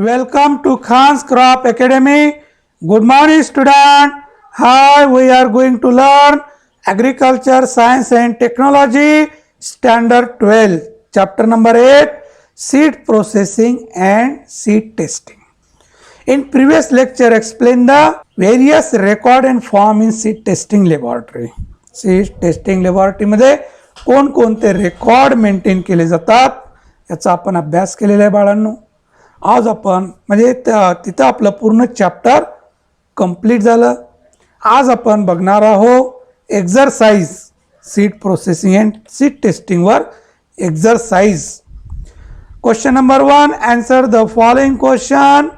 Welcome to Khan's Crop Academy. Good morning, student. Hi, we are going to learn Agriculture, Science and Technology, Standard 12, Chapter number 8, Seed Processing and Seed Testing. In previous lecture, explain the various record and form in seed testing laboratory. Seed testing laboratory मध्ये कोणकोणते record maintain केले जातात याचा आपण अभ्यास केलेला आहे बाळांनो. आज आपण म्हणजे तिथं आपलं पूर्ण चॅप्टर कंप्लीट झालं. आज आपण बघणार आहोत exercise seed processing and seed testing वर exercise. Question number 1, answer the following question.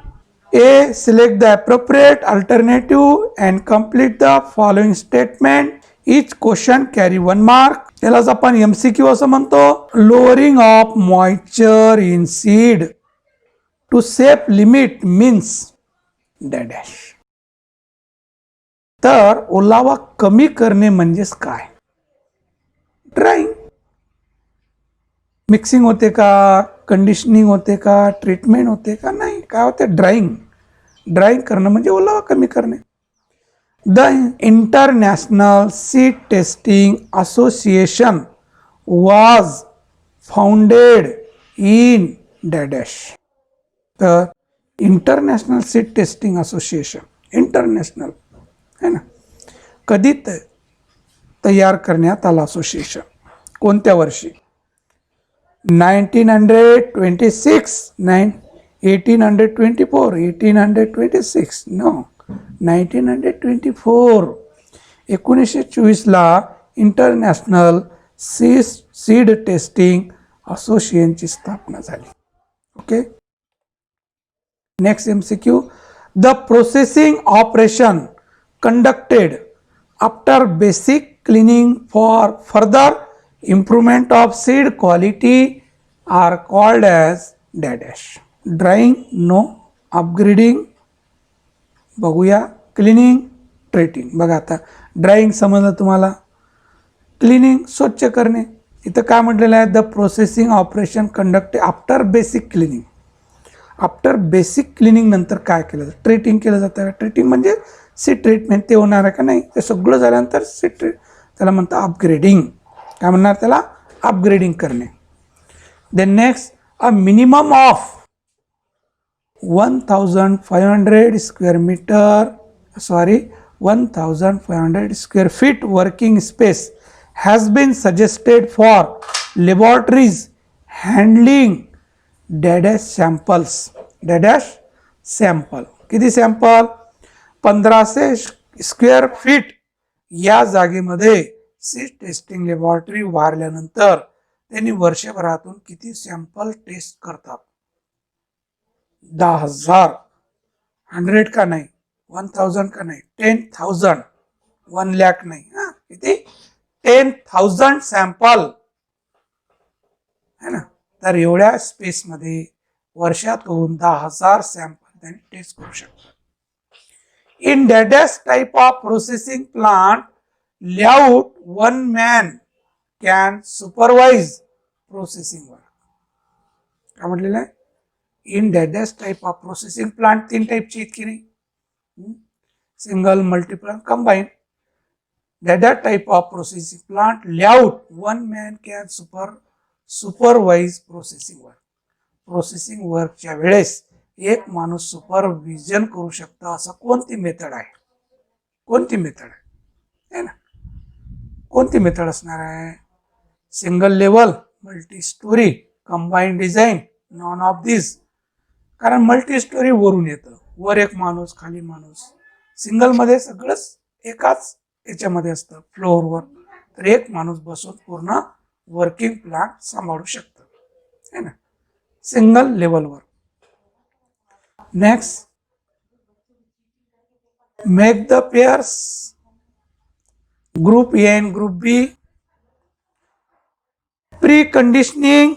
A. Select the appropriate alternative and complete the following statement. Each question carry 1 mark. त्यालाच आपण MCQ असं म्हणतो. Lowering of moisture in seed to safe limit means dash. तर ओलावा कमी करणे म्हणजेच काय? ड्राइंग. मिक्सिंग होते का, कंडिशनिंग होते का, ट्रीटमेंट होते का? नाही. काय होते? ड्राइंग. ड्राइंग करणं म्हणजे ओलावा कमी करणे. The International Seed Testing Association was founded in dash. तर International Seed Testing Association international है ना, कधी तयार करण्यात आला असोसिएशन? कोणत्या वर्षी? 1926, 1824, 1826, नो 1924. 1924ला इंटरनॅशनल सीड टेस्टिंग असोसिएशनची स्थापना झाली. Okay. Next MCQ. The processing operation conducted after basic cleaning for further improvement of seed quality are called as dash. Drying, no. Upgrading बघूया. Cleaning, treating. बघा आता ड्राइंग समजलं तुम्हाला. क्लिनिंग स्वच्छ करणे. इथं काय म्हटलेलं आहे? The processing operation conduct after basic cleaning. After basic cleaning नंतर काय केलं जातं? ट्रीटिंग केलं जातं. ट्रीटिंग म्हणजे सीड ट्रीटमेंट ते होणार आहे का नाही ते सगळं झाल्यानंतर सीड त्याला म्हणतात अपग्रेडिंग. काय म्हणणार त्याला? अपग्रेडिंग करणे. Then next, a minimum of 1500 square metre 1500 square feet working space has been suggested for laboratories handling dash samples. Dash sample. किती सॅम्पल? 1500 स्क्वेअर फीट या जागेमध्ये सीड टेस्टिंग लॅबोरेटरी उभारल्यानंतर त्यांनी वर्षभरातून किती सॅम्पल टेस्ट करतात? 10,000. 100 का नाही, 1000 का नाही, 10,000. 1 लाख नाही. किती? 10,000 सॅम्पल है ना. तर एवढ्या स्पेसमध्ये वर्षातून 10,000 सॅम्पल त्यांनी टेस्ट करू शकतात. In dash type of processing plant layout, one man can supervise processing work. काय म्हटलेलं आहे? In dash type of processing plant 3 टाइपची इतकी नाही. Single, multiple, combine. Dash type of processing plant layout, one man can supervise processing work. Processing वर्कच्या वेळेस एक माणूस सुपरविजन करू शकतो. असं कोणती मेथड आहे? कोणती मेथड आहे ना? कोणती मेथड असणार आहे? Single level, multi storey, combine design, none of this. कारण मल्टी स्टोरी वरून येतं, वर एक माणूस खाली माणूस. सिंगल मध्ये सगळंच एकाच याच्यामध्ये असतं फ्लोअरवर, तर एक माणूस बसून पूर्ण वर्किंग प्लांट सांभाळू शकतं है ना, सिंगल लेवलवर. Next, make the pairs. Group A and group B. Pre conditioning,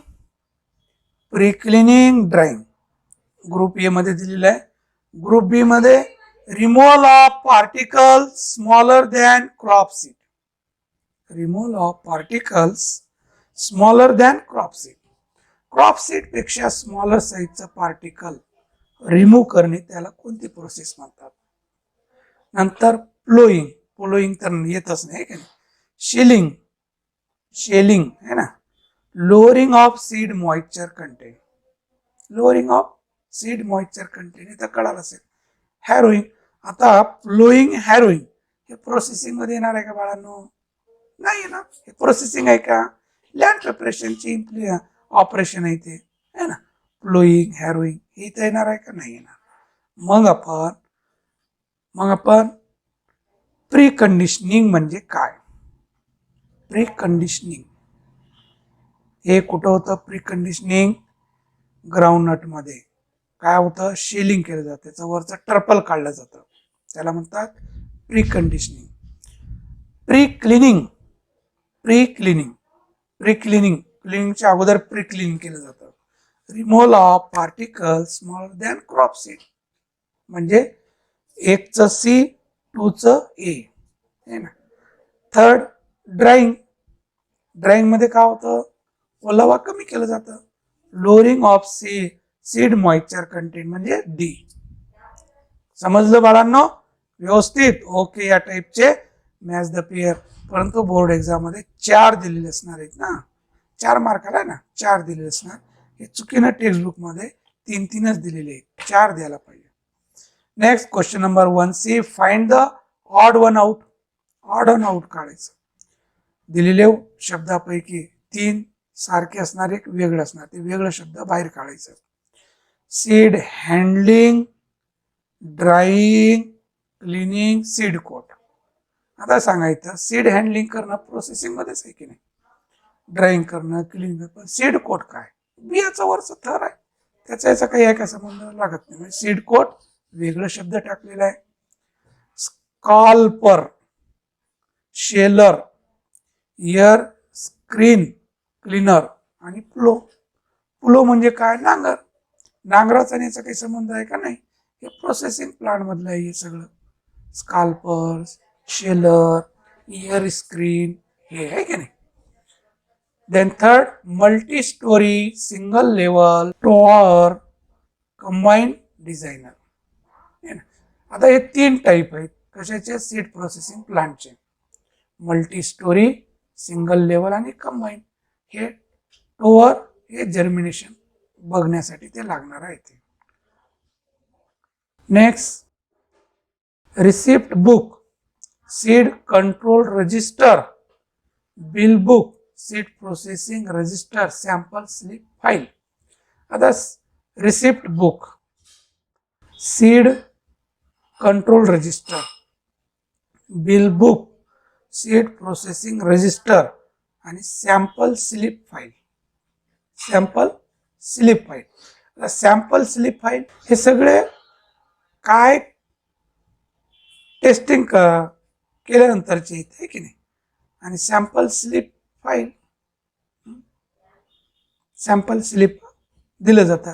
pre cleaning, drying. Group A मध्ये दिलेलं आहे. ग्रुप बी मध्ये removal of particles smaller than crop seed. Removal of particles smaller than crop seed. Crop seed पेक्षा smaller साईजचं particle remove करणे त्याला कोणती process म्हणतात. नंतर प्लोईंग, प्लोईंग तर येतच नाही का, शेलिंग, शेलिंग है ना, lowering of seed moisture content, lowering of seed moisture content हे तर कळालं असेल. हॅरोईंग, आता प्लोईंग हॅरोईंग हे प्रोसेसिंग मध्ये येणार आहे का बाळांनो? नाही ना, हे प्रोसेसिंग आहे का? लँड प्रिपरेशनची ऑपरेशन आहे ते, है ना. प्लोईंग हॅरोईंग हे इथं येणार आहे का? नाही येणार. मग आपण प्री कंडिशनिंग म्हणजे काय? प्री कंडिशनिंग हे कुठं होतं? प्री कंडिशनिंग ग्राउंडनट मध्ये काय होतं? शेलिंग केलं जातं, त्याचं वरचं टर्पल काढलं जातं, त्याला म्हणतात pre conditioning. Pre cleaning, pre cleaning, pre cleaning, क्लिनिंगच्या अगोदर प्री क्लिनिंग केलं जातं. Removal of particle smaller than crop seed, म्हणजे 1चं सी 2चं ए है ना. थर्ड ड्राईंग, ड्राईंग मध्ये काय होतं? ओलावा कमी केलं जातं. Lowering of seed moisture content म्हणजे डी. समजलं बाळांनो? व्यवस्थित? ओके. या टाईपचे मॅच द पेअर, परंतु बोर्ड एक्झाम मध्ये 4 दिलेले असणार आहेत ना, 4 मार्काला ना 4 दिलेले असणार. हे चुकीनं टेक्स्टबुक मध्ये 3-3च दिलेले आहेत, 4 द्यायला पाहिजे. Next question number 1C, find the odd one out. Odd one out काढायचं. दिलेले शब्दापैकी 3 सारखे असणार, एक वेगळं असणार, ते वेगळं शब्द बाहेर काढायचं. Seed handling, drying, cleaning, seed coat. आता सांगायचं सीड हँडलिंग करणं प्रोसेसिंग मध्येच आहे की नाही, ड्राईंग करणं, क्लिनिंग, पण सीड कोट काय? बियाचा वरचा थर आहे, त्याचा याचा काही आहे का संबंध? लागत नाही. म्हणजे सीड कोट वेगळं शब्द टाकलेला आहे. स्कॉल्पर, शेलर, एअर स्क्रीन क्लीनर आणि प्लो. प्लो म्हणजे काय? नांगर. नांगराचा याचा काही संबंध आहे का? नाही. हे प्रोसेसिंग प्लांट मधलं आहे हे सगळं. स्काल्पर, शेलर, एअर स्क्रीन हे आहे की नाही. Then third, multi storey, single level, tower, combine designer. आता हे 3 टाईप आहेत कशाचे? सीड प्रोसेसिंग प्लांटचे. मल्टी स्टोरी, सिंगल लेवल आणि कंबाईन. हे टॉवर हे जर्मिनेशन बघण्यासाठी ते लागणार आहे ते. Next, receipt book, seed control register, bill book, seed processing register, sample slip file. आता receipt book, seed control register, bill book, seed processing register आणि sample slip file. Sample slip file, sample slip file हे सगळे काय testing केल्यानंतरचे आहे की नाही. आणि sample slip file, sample slip दिलं जातं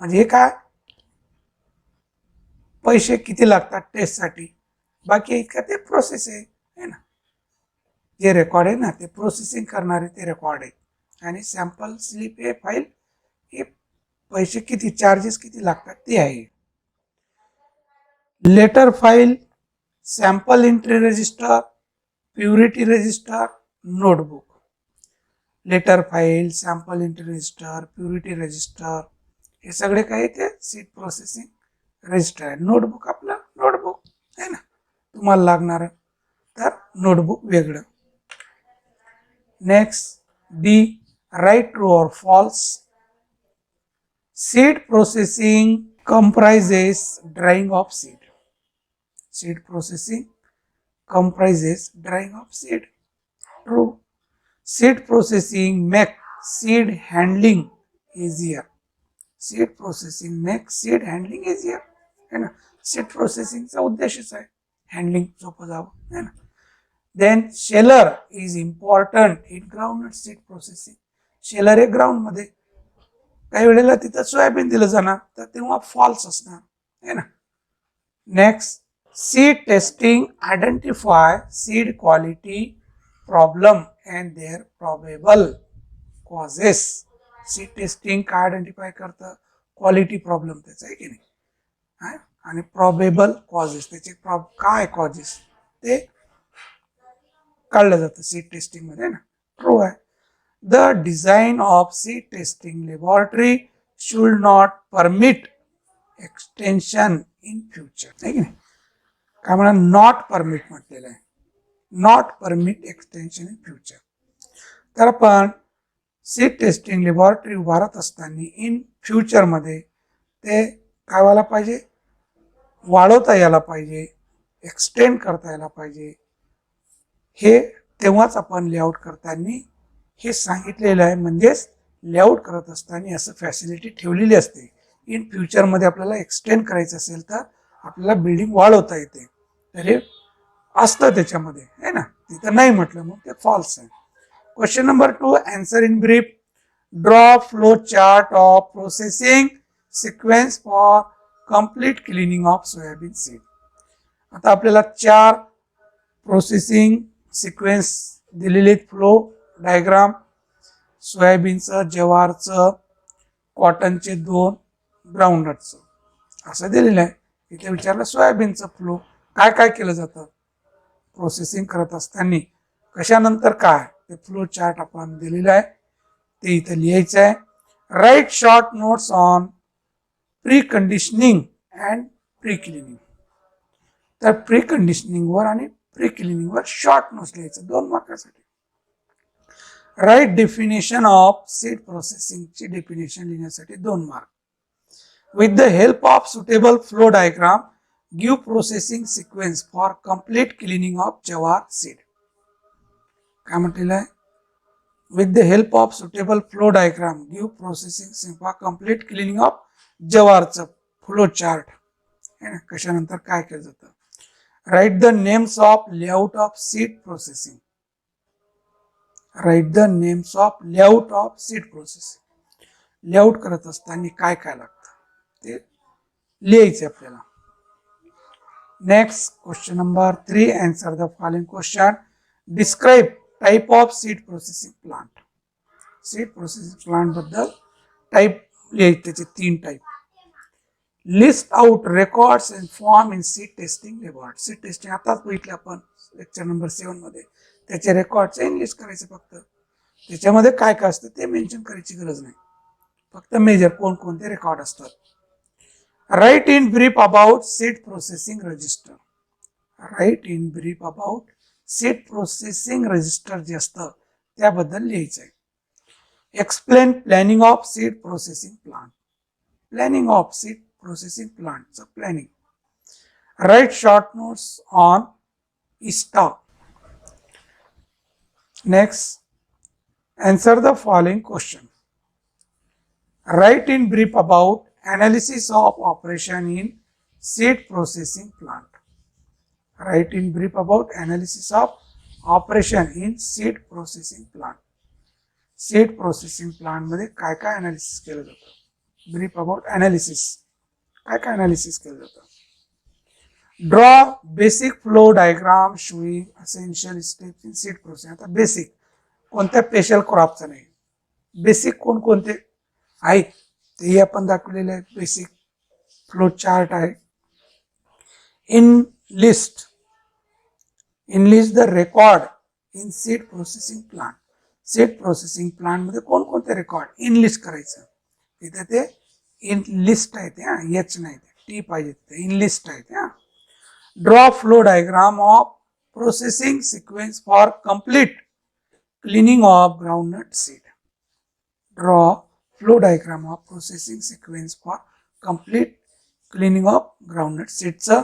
म्हणजे हे काय? पैसे किती लागतात टेस्टसाठी, बाकी इतका ते प्रोसेस आहे ना. जे रेकॉर्ड आहे ना ते प्रोसेसिंग करणारे ते रेकॉर्ड आहे. आणि सॅम्पल स्लिप हे फाईल हे पैसे किती, चार्जेस किती लागतात ते आहे. Letter file, sample entry register, purity register, notebook. Letter file, sample entry register, purity register हे सगळे काय ते सीड प्रोसेसिंग रजिस्टर आहे. नोटबुक आपलं नोटबुक आहे ना तुम्हाला लागणार, तर नोटबुक वेगळं. नेक्स्ट, डी, राईट ट्रू और false. Seed processing comprises drying of seed. Seed processing comprises drying of seed. True. Seed processing makes seed handling easier. Seed processing makes seed handling easier. है ना. Seed प्रोसेसिंगचा उद्देशच आहे handling सोपं जावं है ना. Then sheller is important in groundnut seed processing. Sheller हे ground मध्ये काही वेळेला तिथं सोयाबीन दिलं जाणार तर तेव्हा फॉल्स असणार है ना. Next, seed testing identify seed quality problem and their probable causes. Seed testing काय आयडेंटिफाय करतं? क्वालिटी प्रॉब्लेम त्याचा आहे की नाही. आणि प्रॉबेबल कॉजेस, त्याचे काय कॉजेस ते काढलं जातं सीड टेस्टिंग मध्ये ना. ट्रू आहे. The design of seed testing laboratory should not permit extension in future, आहे की नाही. काय म्हणा, नॉट परमिट म्हटलेलं आहे, not permit extension in future. तर आपण सीड टेस्टिंग लॅबोरेटरी उभारत असताना इन फ्युचरमध्ये ते काय व्हायला पाहिजे, वाढवता यायला पाहिजे, एक्सटेंड करता यायला पाहिजे. हे तेव्हाच आपण लेआउट करताना हे सांगितलेलं आहे. म्हणजेच लेआउट करत असताना असं फॅसिलिटी ठेवलेली असते. इन फ्युचरमध्ये आपल्याला एक्सटेंड करायचं असेल तर आपल्याला बिल्डिंग वाढवता येते, तर हे असतं त्याच्यामध्ये, आहे ना. तिथं नाही म्हटलं मग ते फॉल्स आहे. Question number 2, answer in brief. Draw flow chart of processing sequence for complete cleaning of soybean seed. आता आपल्याला 4 प्रोसेसिंग सिक्वेन्स दिलेले, फ्लो डायग्राम, सोयाबीनचं, ज्वारचं, कॉटनचे 2, ग्राउंडनटचं असं दिलेलं आहे. इथे विचारलं सोयाबीनचं फ्लो काय काय केलं जातं प्रोसेसिंग करत असताना, कशानंतर काय, ते फ्लो चार्ट आपण दिलेलं आहे, ते इथं लिहायचं आहे. Write short notes on pre conditioning and pre cleaning. तर प्री कंडिशनिंगवर आणि प्री क्लिनिंगवर शॉर्ट नोट्स लिहायचं 2 मार्कासाठी. राईट डेफिनेशन ऑफ सीड प्रोसेसिंगची डेफिनेशन लिहिण्यासाठी 2 mark. With the help of suitable flow diagram give processing sequence for complete cleaning of jowar seed. काय म्हटलेलं आहे, with the help of suitable flow diagram give processing for complete cleaning of जवारचं flow chart, आहे ना, कशानंतर काय केलं जातं. Write the names of layout of seed processing. Write the names of layout of seed processing. Layout करत असताना काय काय लागतं ते लिहायचं आपल्याला. Next question number 3, answer the following question. Describe type of seed processing plant. Seed processing plant बद्दल type लिहायचे, त्याचे 3 type. List out records and form in seed testing laboratory. Seed testing आताच बघितलं आपण लेक्चर नंबर 7 मध्ये. त्याचे records list करायचे, फक्त त्याच्यामध्ये काय काय असतं ते मेन्शन करायची गरज नाही, फक्त मेजर कोणकोणते रेकॉर्ड असतात. Write in brief about seed processing register. Write in brief about seed processing register जे असतं त्याबद्दल लिहायचं आहे. Explain planning of seed processing plant. Planning of seed processing प्लांटचं planning. Write short notes on ISTA. Next, answer the following question. Write in brief about analysis of operation in seed processing plant. Write in brief about analysis of operation in seed processing plant. Seed processing plant मध्ये काय काय analysis केलं जातं. Brief about analysis, काय काय analysis केलं जातं. Draw basic flow diagram showing essential steps in seed processing. आता बेसिक कोणत्या स्पेशल क्रॉपचं नाही, बेसिक कोणकोणते आहेत तेही आपण दाखवलेले आहेत. बेसिक फ्लो चार्ट आहे. In list the record in seed processing plant. Seed processing plant मध्ये कोणकोणते रेकॉर्ड इन लिस्ट करायचं, तिथे ते इन लिस्ट आहे, ते एच नाही, टी पाहिजे, ते इन लिस्ट आहे. त्या draw flow diagram of processing sequence for complete cleaning of groundnut seed. Draw flow diagram of processing sequence for complete cleaning of groundnut सीडचं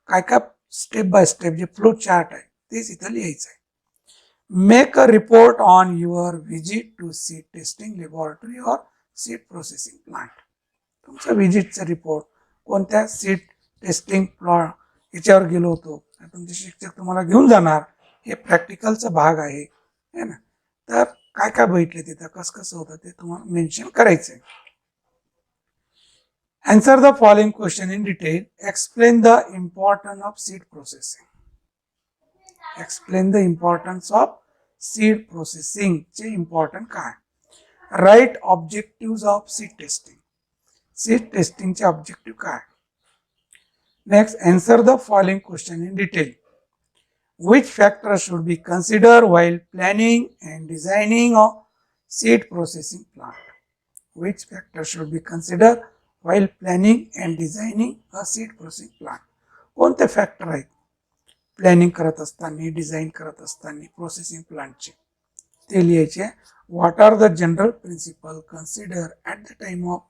काय काय स्टेप बाय स्टेप जे फ्लो चार्ट आहे तेच इथं लिहायचं आहे. Make a report on your visit to seed testing laboratory or seed processing plant. तुमचा व्हिजिटचा रिपोर्ट, कोणत्या सीड टेस्टिंग प्लॉट याच्यावर गेलो होतो, तुमचे शिक्षक तुम्हाला घेऊन जाणार, हे प्रॅक्टिकलचा भाग आहे ना. तर काय काय बघितले तिथं, कसं कसं होतं ते तुम्हाला मेन्शन करायचंय. Answer the following question in detail. Explain the importance of seed processing. Explain the importance of seed processing. चे important काय. Write objectives of seed testing. Seed testing चे objective काय. Next, answer the following question in detail. Which factors should be considered while planning and designing a seed processing plant? Which factors should be considered while planning and designing a seed processing plant? कोणते factor आहेत planning करत असताना, design करत असताना processing प्लांटचे ते लिहायचे. What are the general principle consider at the time of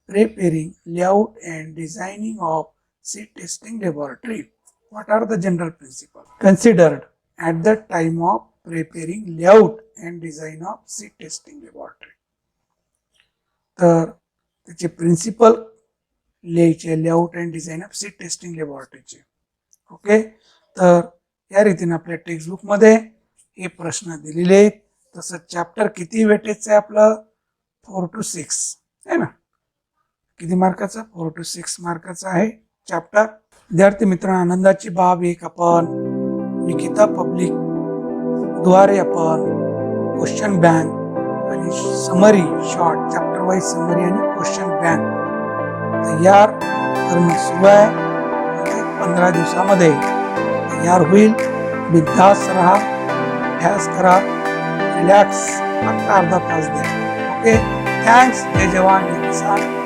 preparing layout and designing of seed testing laboratory? What are the general principles considered at the time of preparing layout and design of seed testing laboratory? तर त्याचे principle लिहायचे layout and design of seed testing लॅबोरेटरीचे. Okay, तर या रीतीने आपल्या टेक्स्टबुकमध्ये हे प्रश्न दिलेले आहेत. तसं चॅप्टर किती वेटेजचं आहे आपलं 4 to 6 आहे ना. किती मार्काचा 4 to 6 मार्काचा आहे चॅप्टर. विद्यार्थी मित्र, आनंदाची बाब एक आपण निकिता पब्लिक द्वारे आपण क्वेश्चन बँक आणि summary short chapter wise summary आणि क्वेश्चन बँक तयार करणं सुरू आहे. 15 दिवसामध्ये तयार होईल. बिंदास राहा, अभ्यास करा, रिलॅक्स, फक्त अर्धा तास द्या. Okay, thanks. जय जवान जय किसान.